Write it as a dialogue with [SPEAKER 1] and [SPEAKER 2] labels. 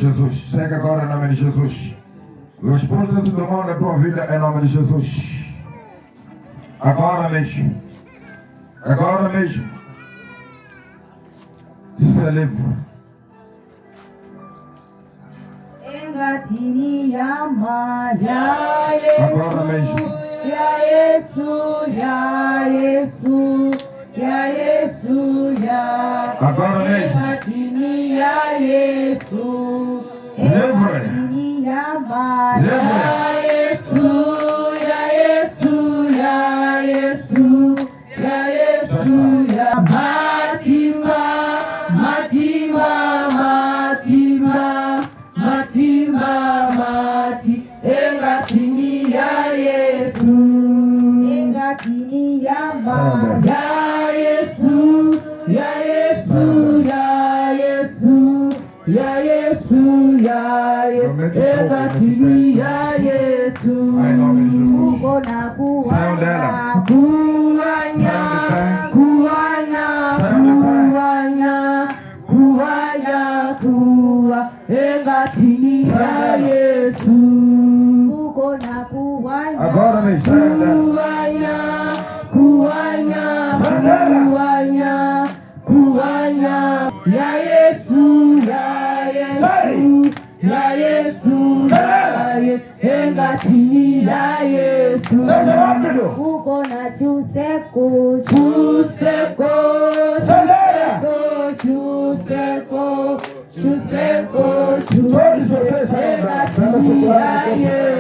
[SPEAKER 1] Jesus, segue agora em nome de Jesus. Os processos do mal na tua vida em nome de Jesus. Agora mesmo. Agora mesmo. Se livre. Agora mesmo.
[SPEAKER 2] Ya Yesu, ya Yesu, ya Yesu, ya.
[SPEAKER 1] Agora mesmo.
[SPEAKER 2] Ya Yesu,
[SPEAKER 1] Livre.
[SPEAKER 2] ya Yesu, ya Yesu, ya Yesu, ya Yesu, ya Matimba, Matimba, Matimba, Matimba, Mati, engatini ya Yesu, engatini ya Ma, ya Yesu, ya Yesu, ya Yesu, ya Yesu, ya Yesu, engatini ya Yesu,
[SPEAKER 1] Kona
[SPEAKER 2] kuwanya, kuwanya, kuwanya, kuwanya, kuwanya, kuwa, engatini ya Yesu, kona kuwanya,
[SPEAKER 1] agora mesmo.
[SPEAKER 2] kuwanya, kuwanya, kuwanya, kuwanya, ya Yesu, ya Yesu, ya Yesu, ya Yesu, engatini ya Yesu, uko na chuseko, chuseko, chuseko, chuseko, chuseko, chuseko, engatini ya Yesu.